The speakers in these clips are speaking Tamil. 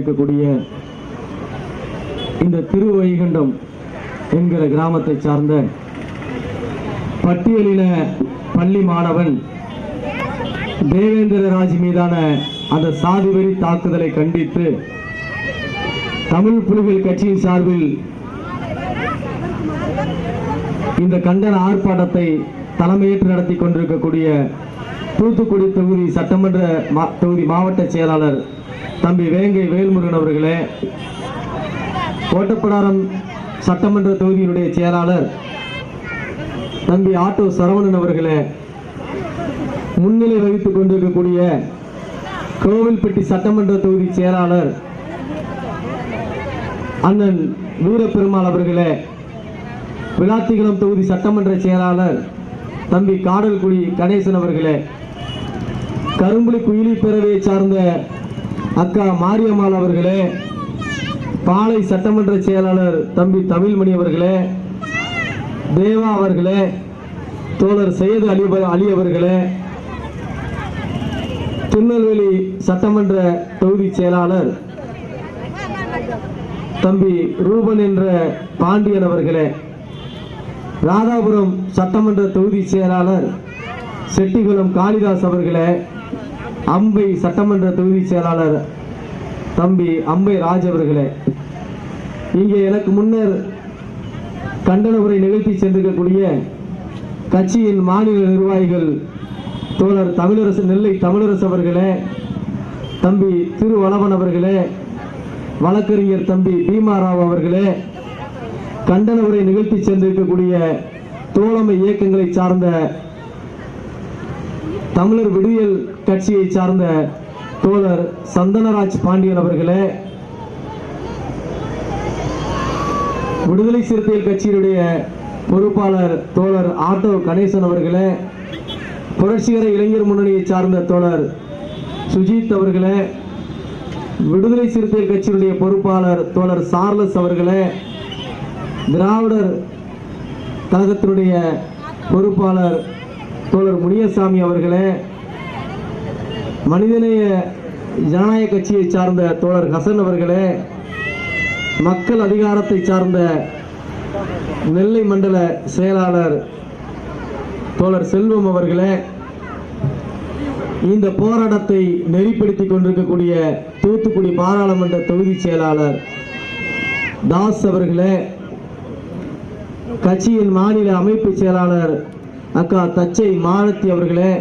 இருக்கக்கூடிய இந்த திருவைகுண்டம் என்கிற கிராமத்தை சார்ந்த பட்டியலின பள்ளி மாணவன் தேவேந்திர ராஜ் மீதான அந்த சாதிவெறி தாக்குதலை கண்டித்து தமிழ் புலிகள் கட்சியின் சார்பில் இந்த கண்டன ஆர்ப்பாட்டத்தை தலைமையேற்று நடத்தி கொண்டிருக்கக்கூடிய தூத்துக்குடி தொகுதி சட்டமன்ற தொகுதி மாவட்ட செயலாளர் தம்பி வேங்கை வேல்முருகன் அவர்களே, கோட்டப்படாரம் சட்டமன்ற தொகுதியினுடைய செயலாளர் தம்பி ஆட்டோ சரவணன் அவர்களே, முன்னிலை வகித்துக் கொண்டிருக்கக்கூடிய கோவில்பட்டி சட்டமன்ற தொகுதி செயலாளர் அண்ணன் வீரப்பெருமாள் அவர்களே, விளாத்திகுளம் தொகுதி சட்டமன்ற செயலாளர் தம்பி காடல்குடி கணேசன் அவர்களே, கரும்புலி குயிலி பேரவையை சார்ந்த அக்கா மாரியம்மாள் அவர்களே, பாளை சட்டமன்ற செயலாளர் தம்பி தமிழ்மணி அவர்களே, தேவா அவர்களே, தோழர் சையது அலி அவர்களே, திருநெல்வேலி சட்டமன்ற தொகுதி செயலாளர் தம்பி ரூபன் என்ற பாண்டியன் அவர்களே, ராதாபுரம் சட்டமன்ற தொகுதி செயலாளர் செட்டிகுளம் காளிதாஸ் அவர்களே, அம்பை சட்டமன்ற தொகுதி செயலாளர் தம்பி அம்பை ராஜ் அவர்களே, இங்கே எனக்கு முன்னர் கண்டன உரை நிகழ்த்தி சென்றிருக்கக்கூடிய கட்சியின் மாநில நிர்வாகிகள் தோழர் தமிழரசு நெல்லை தமிழரசு அவர்களே, தம்பி திருவளவன் அவர்களே, வழக்கறிஞர் தம்பி பீமாராவ் அவர்களே, கண்டன உரை நிகழ்த்தி சென்றிருக்கக்கூடிய தோழமை இயக்கங்களை சார்ந்த தமிழர் விடுதல் கட்சியை சார்ந்த தோழர் சந்தனராஜ் பாண்டியன் அவர்களே, விடுதலை சிறுத்தைகள் கட்சியினுடைய பொறுப்பாளர் தோழர் ஆட்டோ கணேசன் அவர்களே, புரட்சிகர இளைஞர் முன்னணியை சார்ந்த தோழர் சுஜித் அவர்களே, விடுதலை சிறுத்தைகள் கட்சியினுடைய பொறுப்பாளர் தோழர் சார்லஸ் அவர்களே, திராவிடர் கழகத்தினுடைய பொறுப்பாளர் தோழர் முனியசாமி அவர்களே, மனிதநேய ஜனநாயக கட்சியை சார்ந்த தோழர் ஹசன் அவர்களே, மக்கள் அதிகாரத்தை சார்ந்த நெல்லை மண்டல செயலாளர் தோழர் செல்வம் அவர்களே, இந்த போராட்டத்தை நெறிப்படுத்திக் கொண்டிருக்கக்கூடிய தூத்துக்குடி பாராளுமன்ற தொகுதி செயலாளர் தாஸ் அவர்களே, கட்சியின் மாநில அமைப்பு செயலாளர் அக்கா தச்சை மாலத்தி அவர்களே,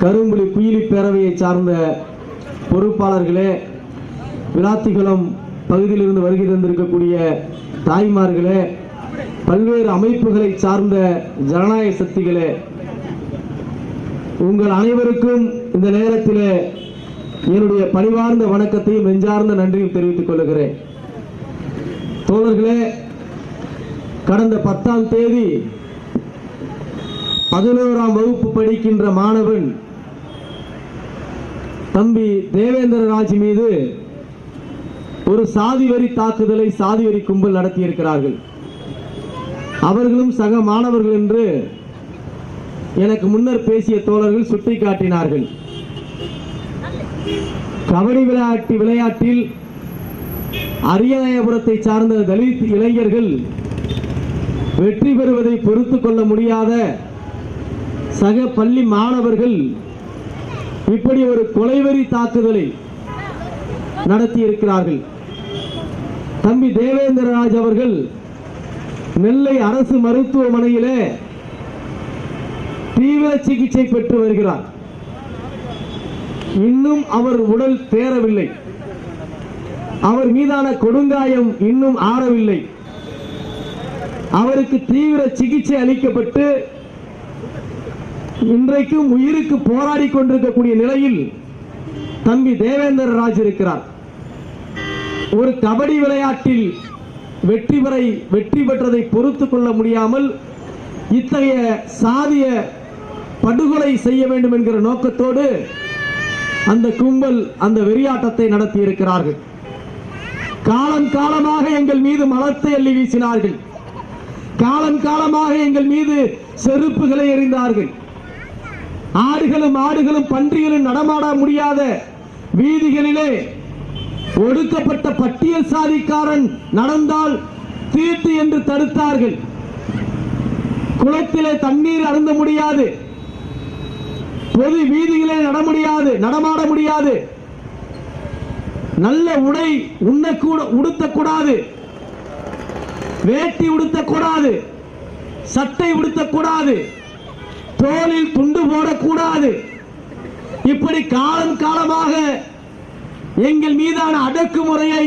கரும்புலி குயிலி பேரவையை சார்ந்த பொறுப்பாளர்களே, விளாத்திகுளம் பகுதியிலிருந்து வருகை தந்திருக்கக்கூடிய தாய்மார்களே, பல்வேறு அமைப்புகளை சார்ந்த ஜனநாயக சக்திகளே, உங்கள் அனைவருக்கும் இந்த நேரத்தில் என்னுடைய பணிவார்ந்த வணக்கத்தையும் நெஞ்சார்ந்த நன்றியும் தெரிவித்துக் கொள்கிறேன். தோழர்களே, கடந்த 10ஆம் தேதி 11ஆம் வகுப்பு படிக்கின்ற மாணவன் தம்பி தேவேந்திர ராஜ் மீது ஒரு சாதிவெறி தாக்குதலை சாதிவெறி கும்பல் நடத்தியிருக்கிறார்கள். அவர்களும் சக மாணவர்கள் என்று எனக்கு முன்னர் பேசிய தோழர்கள் சுட்டிக்காட்டினார்கள். கபடி விளையாட்டில் அரியநாயபுரத்தை சார்ந்த தலித் இளைஞர்கள் வெற்றி பெறுவதை பொறுத்து கொள்ள முடியாத சக பள்ளி மாணவர்கள் இப்படி ஒரு கொலைவெறி தாக்குதலை நடத்தி இருக்கிறார்கள். தம்பி தேவேந்திர ராஜ் அவர்கள் நெல்லை அரசு மருத்துவமனையிலே தீவிர சிகிச்சை பெற்று வருகிறார். இன்னும் அவர் உடல் தேரவில்லை. அவர் மீதான கொடுங்காயம் இன்னும் ஆறவில்லை. அவருக்கு தீவிர சிகிச்சை அளிக்கப்பட்டு இன்றைக்கும் உயிருக்கு போராடி கொண்டிருக்கக்கூடிய நிலையில் தம்பி தேவேந்திர ராஜ் இருக்கிறார். ஒரு கபடி விளையாட்டில் வெற்றி பெற்றதை பொறுத்துக் கொள்ள முடியாமல் இத்தகைய சாதிய படுகொலை செய்ய வேண்டும் என்கிற நோக்கத்தோடு அந்த கும்பல் அந்த வெறியாட்டத்தை நடத்தி இருக்கிறார்கள். காலம் காலமாக எங்கள் மீது மலத்தை அள்ளி வீசினார்கள். காலம் காலமாக எங்கள் மீது செருப்புகளை எறிந்தார்கள். ஆடுகளும் பன்றிகளும் நடமாட முடியாத வீதிகளிலே ஒடுக்கப்பட்ட பட்டியல் சாதிக்காரன் நடந்தால் தீட்டு என்று தடுத்தார்கள். குளத்திலே தண்ணீர் அருந்த முடியாது, பொது வீதிகளே நடமாட முடியாது, நல்ல உடை உடுத்தக்கூடாது, வேட்டி உடுத்தக்கூடாது, சட்டை உடுத்தக்கூடாது, தோளில் துண்டு போடக்கூடாது. இப்படி காலம் காலமாக எங்கள் மீதான அடக்குமுறையை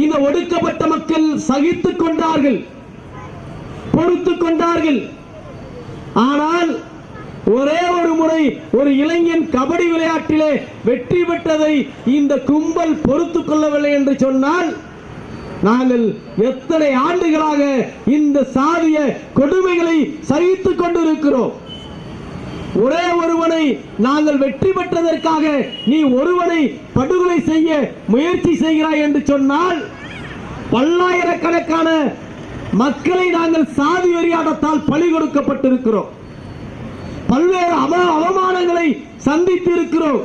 இந்த ஒடுக்கப்பட்ட மக்கள் சகித்துக் கொண்டார்கள், பொறுத்துக் கொண்டார்கள். ஆனால் ஒரே ஒரு முறை ஒரு இளைஞன் கபடி விளையாட்டிலே வெற்றி பெற்றதை இந்த கும்பல் பொறுத்துக் கொள்ளவில்லை என்று சொன்னால் நாங்கள் எத்தனை ஆண்டுகளாக இந்த சாதிய கொடுமைகளை சகித்துக் கொண்டிருக்கிறோம். ஒரே ஒருவனை நாங்கள் வெற்றி பெற்றதற்காக நீ ஒருவனை படுகொலை செய்ய முயற்சி செய்கிறாய் என்று சொன்னால் பல்லாயிரக்கணக்கான மக்களை நாங்கள் சாதி வெறியாட்டத்தால் பலி கொடுக்கப்பட்டிருக்கிறோம், பல்வேறு அவமானங்களை சந்தித்து இருக்கிறோம்.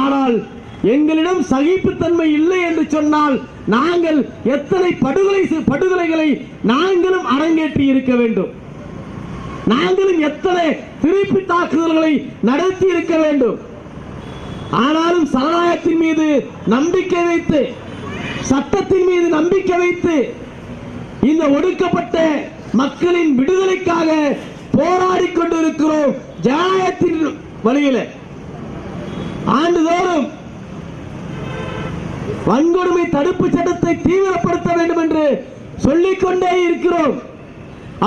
ஆனால் எங்களிடம் சகிப்புத்தன்மை இல்லை என்று சொன்னால் நாங்கள் எத்தனை படுகொலைகளை நாங்களும் அரங்கேற்றி இருக்க வேண்டும், நாங்களும் எத்தனை திருப்பி தாக்குதல்களை நடத்தி இருக்க வேண்டும். ஆனாலும் சரணாலயத்தின் மீது நம்பிக்கை வைத்து, சட்டத்தின் மீது நம்பிக்கை வைத்து இந்த ஒடுக்கப்பட்ட மக்களின் விடுதலைக்காக போராடி கொண்டிருக்கிறோம். ஜனநாயகத்தின் வழியில ஆண்டுதோறும் வன்கொடுமை தடுப்பு சட்டத்தை தீவிரப்படுத்த வேண்டும் என்று சொல்லிக்கொண்டே இருக்கிறோம்.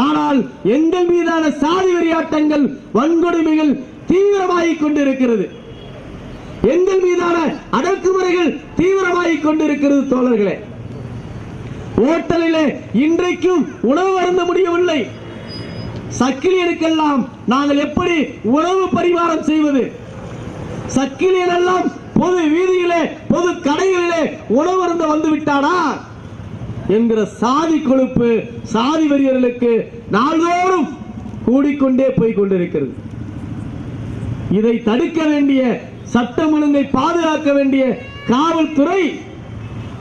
ஆனால் எங்கள் மீதான சாதி வெறியாட்டங்கள், வன்கொடுமைகள் தீவிரமாகிக் கொண்டிருக்கிறது, எங்கள் மீதான அடக்குமுறைகள் தீவிரமாகிக் கொண்டிருக்கிறது. தோழர்களே, ஓட்டலிலே இன்றைக்கும் உணவு அருந்த முடியவில்லை. சக்கிலியனுக்கெல்லாம் நாங்கள் எப்படி உணவு பரிமாறம் செய்வது? சக்கிலியன் எல்லாம் பொது வீதியிலே, பொது கடைகளிலே உணவு அருந்த வந்து விட்டானா என்கிற சாதி கொழுப்பு சாதி வெறியர்களுக்கு நாள்தோறும் கூடிக்கொண்டே போய் கொண்டிருக்கிறது. இதை தடுக்க வேண்டிய, சட்டம் ஒழுங்கை பாதுகாக்க வேண்டிய காவல்துறை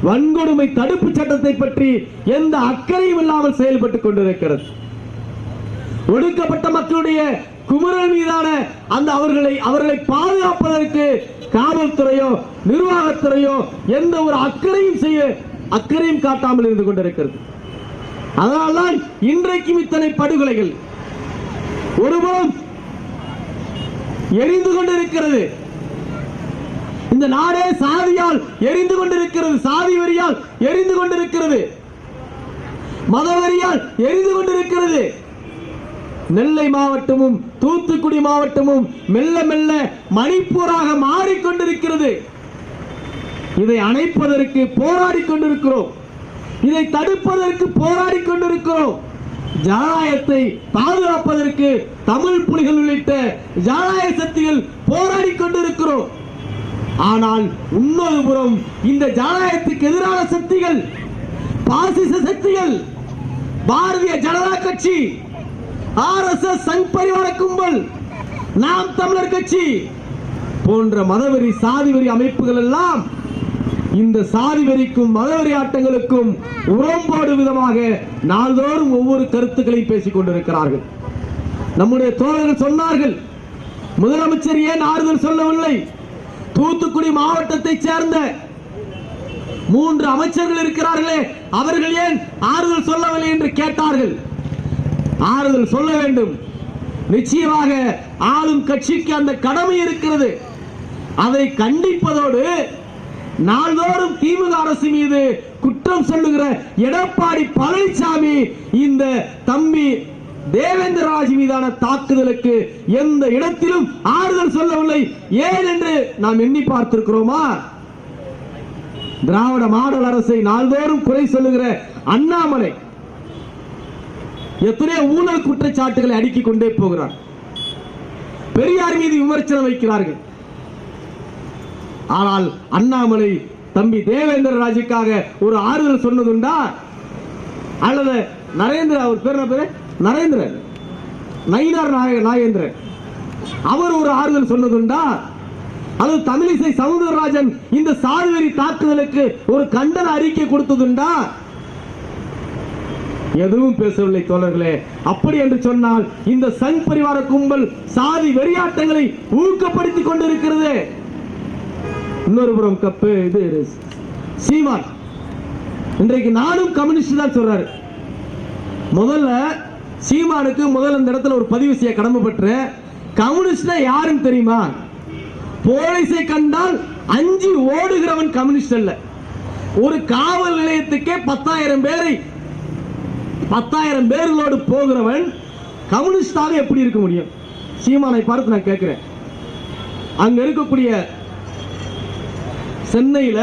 வன்கொடுமை தடுப்பு சட்டத்தை பற்றி எந்த அக்கறையும் இல்லாமல் செயல்பட்டுக் கொண்டிருக்கிறது. ஒடுக்கப்பட்ட மக்களுடைய குமுறல் மீதான அந்த அவர்களை பாதுகாப்பதற்கு காவல்துறையோ நிர்வாகத்துறையோ எந்த ஒரு அக்கறையும் காட்டாமல் இருந்து கொண்டிருக்கிறது. அதனால்தான் இன்றைக்கும் இத்தனை படுகொலைகள் ஒருபுறம் எரிந்து கொண்டிருக்கிறது. இந்த நாடே சாதியால் எரிந்து கொண்டிருக்கிறது, சாதி வெறியால் எரிந்து கொண்டிருக்கிறது, மதவெறியால் எரிந்து கொண்டிருக்கிறது. நெல்லை மாவட்டமும் தூத்துக்குடி மாவட்டமும் மெல்ல மெல்ல மணிப்பூராக மாறிக்கொண்டிருக்கிறது. இதை அணைப்பதற்கு போராடி கொண்டிருக்கிறோம், இதை தடுப்பதற்கு போராடி கொண்டிருக்கிறோம். ஜனநாயகத்தை பாதுகாப்பதற்கு தமிழ் புலிகள் உள்ளிட்ட ஜனநாயக சக்திகள் போராடி கொண்டிருக்கிறோம். ஆனால் இன்னொரு புறம் இந்த ஜனநாயகத்துக்கு எதிரான சக்திகள், பாசிச சக்திகள், பாரதிய ஜனதா கட்சி, RSS சங் பரிவார கும்பல், நாம் தமிழர் கட்சி போன்ற மதவெறி சாதிவெறி அமைப்புகள் எல்லாம் இந்த சாதி வெறிக்கும் மதவெறி ஆட்டங்களுக்கும் உரம்போடு விதமாக நாள்தோறும் ஒவ்வொரு கருத்துக்களை பேசிக் கொண்டிருக்கிறார்கள். நம்முடைய தோழர்கள் சொன்னார்கள், முதலமைச்சர் ஏன் ஆறுதல் சொல்லவில்லை? தூத்துக்குடி மாவட்டத்தை சேர்ந்த 3 அமைச்சர்கள் இருக்கிறார்களே, அவர்கள் ஏன் ஆறுதல் சொல்லவில்லை என்று கேட்டார்கள். ஆறுதல் சொல்ல வேண்டும். நிச்சயமாக ஆளும் கட்சிக்கு அந்த கடமை இருக்கிறது. அதை கண்டிப்பதோடு நாள்தோறும் திமுக அரசு மீது குற்றம் சொல்லுகிற எடப்பாடி பழனிசாமி இந்த தம்பி தேவேந்திர ராஜ் மீதான தாக்குதலுக்கு எந்த இடத்திலும் ஆறுதல் சொல்லவில்லை. ஏன் என்று நாம் எண்ணி பார்த்திருக்கிறோமா? திராவிட மாடல் அரசை நாள்தோறும் குறை சொல்லுகிற அண்ணாமலை எத்தனை ஊழல் குற்றச்சாட்டுகளை அடுக்கிக் கொண்டே போகிறார். பெரியார் மீது விமர்சனம் வைக்கிறார்கள். ஆனால் அண்ணாமலை தம்பி தேவேந்திர ராஜுக்காக ஒரு ஆறுதல் சொன்னதுண்டா? அல்லது நரேந்திர, அவர் பேர் நரேந்திரன், நயினார் நாகேந்திரன், அவர் ஒரு ஆறுதல் சொன்னதுண்டா? அல்லது தமிழிசை சவுந்தரராஜன் இந்த சாதிவெறி தாக்குதலுக்கு ஒரு கண்டன அறிக்கை கொடுத்ததுண்டா? எதுவும் பேசவில்லை தோழர்களே. அப்படி என்று சொன்னால் இந்த சங் பரிவார கும்பல் சாதி வெறியாட்டங்களை ஊக்கப்படுத்திக் கொண்டிருக்கிறது. இன்னொரு புறம் கப்பு இது சீமான் இன்றைக்கு நானும் கம்யூனிஸ்ட் தான் சொல்றாரு. முதல்ல சீமானுக்கு முதல்ல இந்த இடத்துல ஒரு பதிவு செய்ய கடமைப்பட்டேன். கம்யூனிஸ்ட் யாருன்னு தெரியுமா? போலீஸை கண்டால் அஞ்சி ஓடுகிறவன் கம்யூனிஸ்ட் அல்ல. ஒரு காவல் நிலையத்துக்கே 10,000 பேர்களோடு போகிறவன் கம்யூனிஸ்டாக எப்படி இருக்க முடியும்? சீமானை பார்த்து நான் கேட்கிறேன். அங்க இருக்கக்கூடிய சென்னையில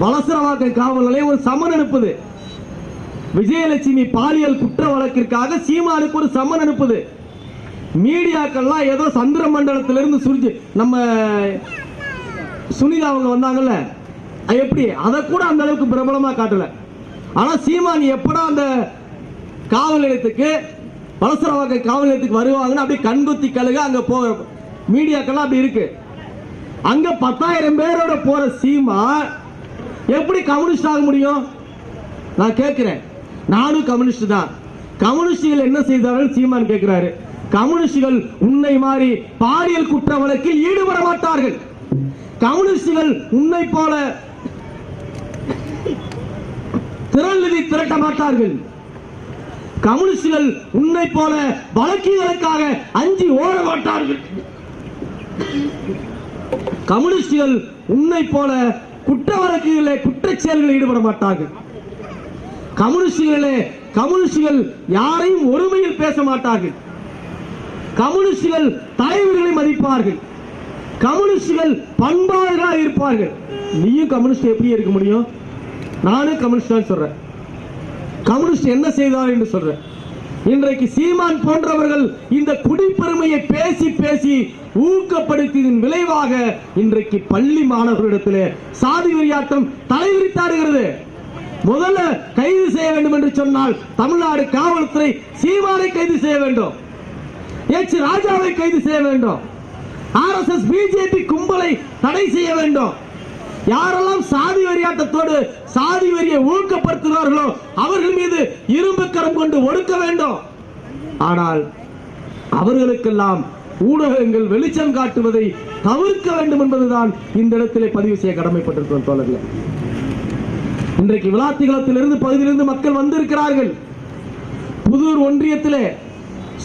வலசரவாக்கம் காவல் நிலையம் ஒரு சமன் அனுப்புது. விஜயலட்சுமி பாலியல் குற்ற வழக்கிற்காக சீமானுக்கு ஒரு சமன் அனுப்புது. மீடியாக்கள்லாம் ஏதோ சந்திர மண்டலத்திலிருந்து சுரிஞ்சு நம்ம சுனிதா அவங்க வந்தாங்கல்ல, எப்படி அதை கூட அந்த அளவுக்கு பிரபலமா காட்டல. ஆனா சீமான் எப்படா அந்த காவல் நிலையத்துக்கு வலசரவாக்க காவல் நிலையத்துக்கு வருவாங்கன்னு அப்படி கண்குத்தி கழுக அங்க போ மீடியாக்கெல்லாம் அப்படி இருக்கு. அங்க 10,000 பேரோட போற சீமான் எப்படி கம்யூனிஸ்ட் ஆக முடியும்? நான் கேட்கிறேன். நானும் கம்யூனிஸ்ட் தான். கம்யூனிஸ்டுகள் என்ன செய்தார்கள் சீமான் கேட்கிறாரு. கம்யூனிஸ்டுகள் உன்னை மாறி பாலியல் குற்ற வழக்கில் ஈடுபட மாட்டார்கள். கம்யூனிஸ்டுகள் உன்னை போல திரள் நிதி திரட்ட மாட்டார்கள். கம்யூனிஸ்டுகள் உன்னை போல வழக்குகளுக்காக அஞ்சி ஓட மாட்டார்கள். கம்யூனிஸ்டுகள் உன்னை போல குற்ற வழக்குகளில் குற்றச் செயல்களில் ஈடுபட மாட்டார்கள். கம்யூனிஸ்டுகள் யாரையும் ஒருமையில் பேச மாட்டார்கள். கம்யூனிஸ்டுகள் தலைவர்களை மதிப்பார்கள். கம்யூனிஸ்டுகள் பண்பாடுகளாக இருப்பார்கள். நீயும் கம்யூனிஸ்ட் எப்படி இருக்க முடியும்? நானும் கம்யூனிஸ்ட் சொல்றேன். கம்யூனிஸ்ட் என்ன செய்தார் என்று சொல்றேன். இன்றைக்கு சீமான் போன்றவர்கள் இந்த குடிப்பெருமையை பேசி பேசி ஊக்கப்படுத்தியதன் விளைவாக இன்றைக்கு பள்ளி மாணவர்களிடத்தில் சாதி வெறியாட்டம் தலைவிரித்தாடுகிறது. முதல்ல கைது செய்ய வேண்டும் என்று சொன்னால் தமிழ்நாடு காவல்துறை சீமானை கைது செய்ய வேண்டும். எச் ராஜாவை கைது செய்ய வேண்டும். RSS பிஜேபி கும்பலை தடை செய்ய வேண்டும். யாரெல்லாம் சாதி வெறியாட்டத்தோடு சாதி வெறியை ஊக்கப்படுத்துகிறார்களோ அவர்கள் மீது இரும்பு கரம் கொண்டு ஒடுக்க வேண்டும். ஆனால் அவர்களுக்கெல்லாம் ஊடகங்கள் வெளிச்சம் காட்டுவதை தவிர்க்க வேண்டும் என்பதுதான் இந்த இடத்திலே பதிவு செய்ய கடமைப்பட்டிருக்கிறோம் தோழர்களே. இன்றைக்கு விளாத்திகுளத்திலிருந்து பகுதியிலிருந்து மக்கள் வந்திருக்கிறார்கள். புதூர் ஒன்றியத்திலே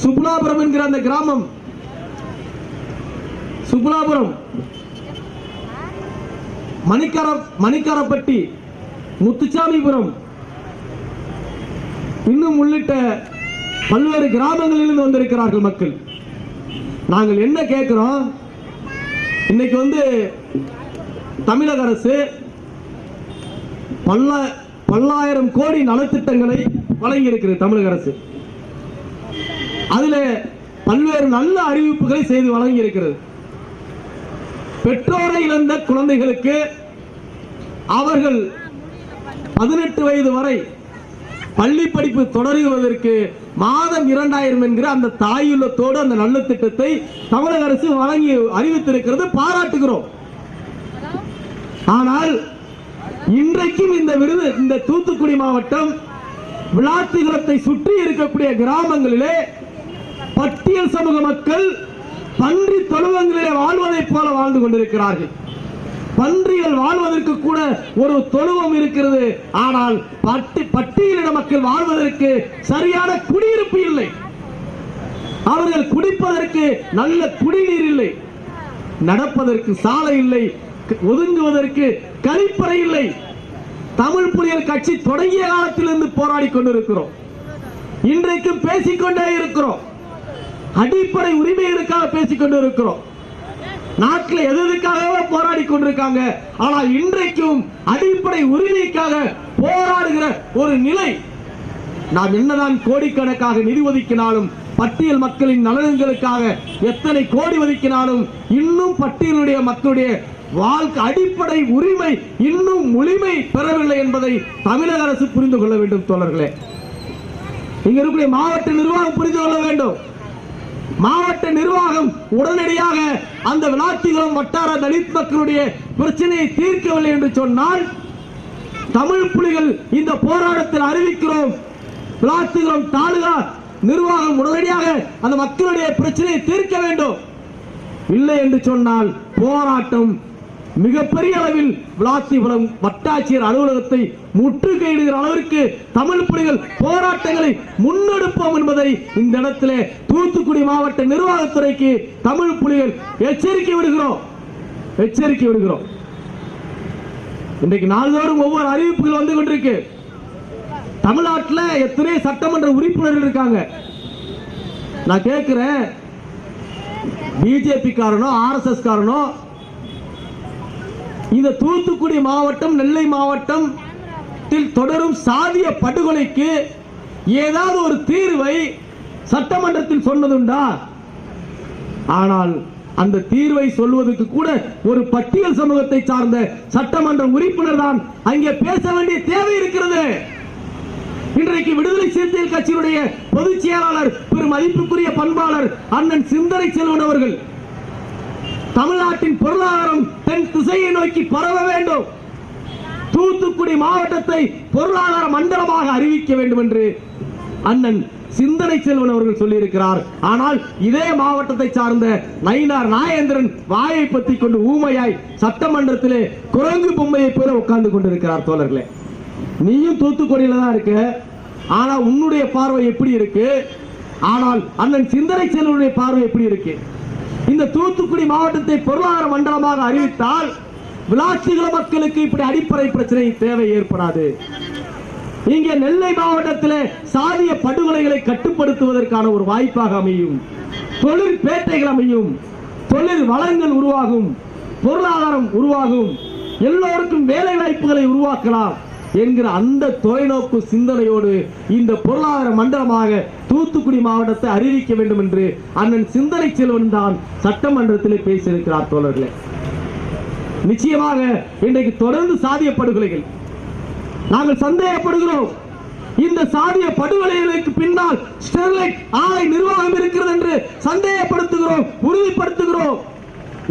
சுப்லாபுரம் என்கிற அந்த கிராமம், சுப்லாபுரம், மணிக்காரப்பட்டி, முத்துச்சாமிபுரம் இன்னும் உள்ளிட்ட பல்வேறு கிராமங்களிலிருந்து வந்திருக்கிறார்கள் மக்கள். நாங்கள் என்ன கேட்கிறோம்? இன்னைக்கு தமிழக அரசு பல்லாயிரம் கோடி நலத்திட்டங்களை வழங்கி இருக்கிறது. தமிழக அரசு அதில் பல்வேறு நல்ல அறிவிப்புகளை செய்து வழங்கி இருக்கிறது. பெற்றோரை இழந்த குழந்தைகளுக்கு அவர்கள் 18 வயது வரை பள்ளி படிப்பு தொடருவதற்கு மாதம் 2000 என்கிற அந்த தாயுள்ளத்தோடு அந்த நல்ல திட்டத்தை தமிழக அரசு வழங்கி அறிவித்திருக்கிறது, பாராட்டுகிறோம். ஆனால் இன்றைக்கும் இந்த தூத்துக்குடி மாவட்டம் விளாத்திகுளத்தை சுற்றி இருக்கக்கூடிய கிராமங்களிலே பட்டியல் சமூக மக்கள் பன்றி தொழுவங்களிலே வாழ்வதைப் போல வாழ்ந்து கொண்டிருக்கிறார்கள். பன்றிகள் வாழ்வதற்கு கூட ஒரு தொழுவம் இருக்கிறது. ஆனால் பட்டியலின மக்கள் வாழ்வதற்கு சரியான குடியிருப்பு இல்லை. அவர்கள் குடிப்பதற்கு நல்ல குடிநீர் இல்லை, நடப்பதற்கு சாலை இல்லை, ஒதுங்குவதற்கு கழிப்பறை இல்லை. தமிழ் புலிகள் கட்சி தொடங்கிய காலத்திலிருந்து போராடி கொண்டிருக்கிறோம். இன்றைக்கும் பேசிக்கொண்டே இருக்கிறோம். அடிப்படை உரிமைகளுக்காக பேசிக் கொண்டிருக்கிறோம். நாட்டில் எதற்காக போராடி கொண்டிருக்காங்க. ஆனால் இன்றைக்கும் அடிப்படை உரிமைக்காக போராடுகிற ஒரு நிலை. நாம் என்னதான் கோடிக்கணக்காக நிதி ஒதுக்கினாலும், பட்டியல் மக்களின் நலன்களுக்காக எத்தனை கோடி ஒதுக்கினாலும் இன்னும் பட்டியலுடைய மக்களுடைய வாழ்க்கை அடிப்படை உரிமை இன்னும் முழுமை பெறவில்லை என்பதை தமிழக அரசு புரிந்து கொள்ள வேண்டும் தோழர்களே. இங்க இருக்கக்கூடிய மாவட்ட நிர்வாகம் புரிந்து கொள்ள வேண்டும். மாவட்ட நிர்வாகம் உடனடியாக அந்த விளாத்திகுளம் வட்டார தலித் மக்களுடைய பிரச்சனையை தீர்க்கவில்லை என்று சொன்னால் தமிழ் புலிகள் இந்த போராட்டத்தில் அறிவிக்கிறோம், விளாத்திகுளம் தாலுகா நிர்வாகம் உடனடியாக அந்த மக்களுடைய பிரச்சனையை தீர்க்க வேண்டும். இல்லை என்று சொன்னால் போராட்டம் மிகப்பெரிய அளவில் விளாத்திகுளம் வட்டாட்சியர் அலுவலகத்தை முற்றுகையிடுகிற அளவிற்கு தமிழ் புலிகள் போராட்டங்களை முன்னெடுப்போம் என்பதை இந்த இடத்திலே தூத்துக்குடி மாவட்ட நிர்வாகத்துறைக்கு தமிழ் புலிகள் எச்சரிக்கை விடுகிறோம். இன்றைக்கு நாள்தோறும் ஒவ்வொரு அறிவிப்புகள் வந்து கொண்டிருக்கு. தமிழ்நாட்டில் எத்தனை சட்டமன்ற உறுப்பினர்கள் இருக்காங்க. நான் கேட்கிறேன், பிஜேபி காரனோ ஆர்எஸ்எஸ் காரனோ இந்த தூத்துக்குடி மாவட்டம் நெல்லை மாவட்டத்தில் தொடரும் சாதிய படுகொலைக்கு ஏதாவது ஒரு தீர்வை சட்டமன்றத்தில் சொன்னதுண்டா? ஆனால் அந்த தீர்வை சொல்வதற்கு கூட ஒரு பட்டியல் சமூகத்தை சார்ந்த சட்டமன்ற உறுப்பினர் தான் அங்கே பேச வேண்டிய தேவை இருக்கிறது. இன்றைக்கு விடுதலை சிறுத்தைகள் கட்சியினுடைய பொதுச் செயலாளர் பெரும் மதிப்புக்குரிய பண்பாளர் அண்ணன் சிந்தனை செல்வன் அவர்கள் தமிழ்நாட்டின் பொருளாதாரம் தென் திசையை நோக்கி பரவ வேண்டும், தூத்துக்குடி மாவட்டத்தை பொருளாதார மண்டலமாக அறிவிக்க வேண்டும் என்று அண்ணன் சிந்தனை செல்வன் அவர்கள் சொல்லியிருக்கிறார். ஆனால் இதே மாவட்டத்தை சார்ந்த நயினார் நாகேந்திரன் வாயை பற்றி கொண்டு ஊமையாய் சட்டமன்றத்திலே குரங்கு பொம்மையை போல உட்கார்ந்து கொண்டிருக்கிறார். தோழர்களே, நீயும் தூத்துக்குடியில தான் இருக்க, ஆனா உன்னுடைய பார்வை எப்படி இருக்கு? ஆனால் அண்ணன் சிந்தனை செல்வனுடைய பார்வை எப்படி இருக்கு? இந்த தூத்துக்குடி மாவட்டத்தை பொருளாதார மண்டலமாக அறிவித்தால் விளாத்திகுளம் மக்களுக்கு இப்படி அடிப்படை பிரச்சனை தேவை ஏற்படாது. இங்கே நெல்லை மாவட்டத்தில் சாதிய படுகொலைகளை கட்டுப்படுத்துவதற்கான ஒரு வாய்ப்பாக அமையும், தொழிற்பேட்டைகள் அமையும், தொழில் வளங்கள் உருவாகும், பொருளாதாரம் உருவாகும், எல்லோருக்கும் வேலை வாய்ப்புகளை உருவாக்கலாம் என்கிற அந்த தொலைநோக்கு சிந்தனையோடு இந்த பொருளாதார மண்டலமாக தூத்துக்குடி மாவட்டத்தை அறிவிக்க வேண்டும் என்று அண்ணன் சிந்தனை செல்வன் தான் சட்டமன்றத்தில் பேசியிருக்கிறார். தோழர்களே, நிச்சயமாக இன்றைக்கு தொடர்ந்து சாதிய படுகொலைகள் நாங்கள் சந்தேகப்படுகிறோம். இந்த சாதிய படுகொலைகளுக்கு பின்னால் ஸ்டெர்லைட் ஆலை நிர்வாகம் இருக்கிறது என்று சந்தேகப்படுத்துகிறோம், உறுதிப்படுத்துகிறோம்.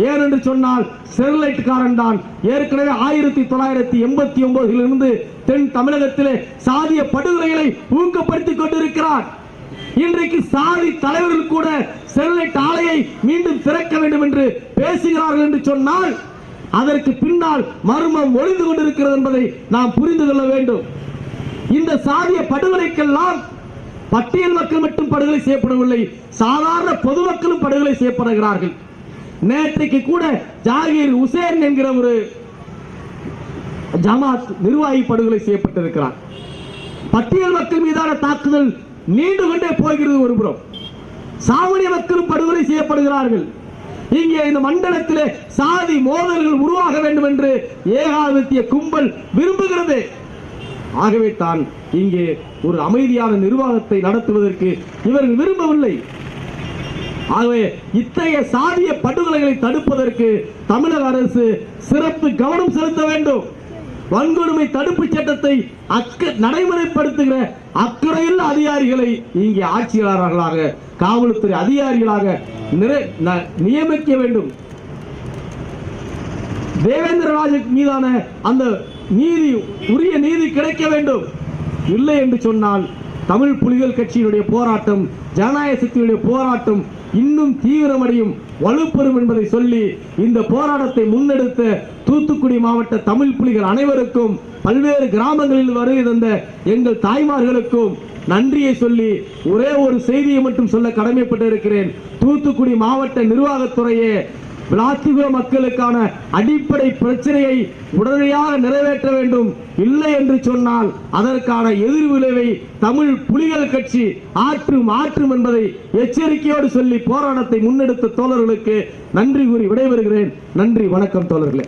ஏனென்று சொன்னால் ஸ்டெர்லைட் காரன் தான் ஏற்கனவே 1989 இருந்து தென் தமிழகத்திலே சாதிய படுகொலைகளை ஊக்கப்படுத்திக் கொண்டிருக்கிறார். இன்றைக்கு சாதி தலைவர்கள் கூட ஸ்டெர்லைட் ஆலையை மீண்டும் திறக்க வேண்டும் என்று பேசுகிறார்கள் என்று சொன்னால் அதற்கு பின்னால் மர்மம் ஒளிந்து கொண்டிருக்கிறது என்பதை நாம் புரிந்து கொள்ள வேண்டும். இந்த சாதிய படுகொலைக்கெல்லாம் பட்டியல் மக்கள் மட்டும் படுகொலை செய்யப்படவில்லை, சாதாரண பொதுமக்களும் படுகொலை செய்யப்படுகிறார்கள். நேற்றைக்கு கூட ஜாகீர் உசேன் என்கிற ஒரு ஜமாத் நிர்வாகி படுகொலை செய்யப்பட்டிருக்கிறார். பட்டியல் மக்கள் மீதான தாக்குதல் நீண்டு கொண்டே போகிறது. ஒருபுறம் சாமானிய மக்களும் படுகொலை செய்யப்படுகிறார்கள். இங்கே இந்த மண்டலத்திலே சாதி மோதல்கள் உருவாக வேண்டும் என்று ஏகாதிபத்திய கும்பல் விரும்புகிறது. ஆகவே தான் இங்கே ஒரு அமைதியான நிர்வாகத்தை நடத்துவதற்கு இவர்கள் விரும்பவில்லை. ஆகவே இத்தகைய சாதிய படுகொலைகளை தடுப்பதற்கு தமிழக அரசு சிறப்பு கவனம் செலுத்த வேண்டும். வன்கொடுமை தடுப்பு சட்டத்தை நடைமுறைப்படுத்துகிற அக்கறையுள்ள அதிகாரிகளை இங்கே ஆட்சியாளர்களாக காவல்துறை அதிகாரிகளாக நியமிக்க வேண்டும். தேவேந்திர ராஜ் மீதான அந்த நீதி, உரிய நீதி கிடைக்க வேண்டும். இல்லை என்று சொன்னால் தமிழ் புலிகள் கட்சியினுடைய போராட்டம், ஜனநாயக சக்தியுடைய போராட்டம் இன்னும் தீவிரமடையும், வலுப்பெறும் என்பதை சொல்லி இந்த போராட்டத்தை முன்னெடுத்த தூத்துக்குடி மாவட்ட தமிழ் புலிகள் அனைவருக்கும், பல்வேறு கிராமங்களில் வருகை தந்த எங்கள் தாய்மார்களுக்கும் நன்றியை சொல்லி ஒரே ஒரு செய்தியை மட்டும் சொல்ல கடமைப்பட்டிருக்கிறேன். தூத்துக்குடி மாவட்ட நிர்வாகத்துறையே விளாத்திகுளம் மக்களுக்கான அடிப்படை பிரச்சனையை உடனடியாக நிறைவேற்ற வேண்டும். இல்லை என்று சொன்னால் அதற்கான எதிர்விளைவை தமிழ் புலிகள் கட்சி ஆற்றும் என்பதை எச்சரிக்கையோடு சொல்லி போராட்டத்தை முன்னெடுத்த தோழர்களுக்கு நன்றி கூறி விடைபெறுகிறேன். நன்றி, வணக்கம் தோழர்களே.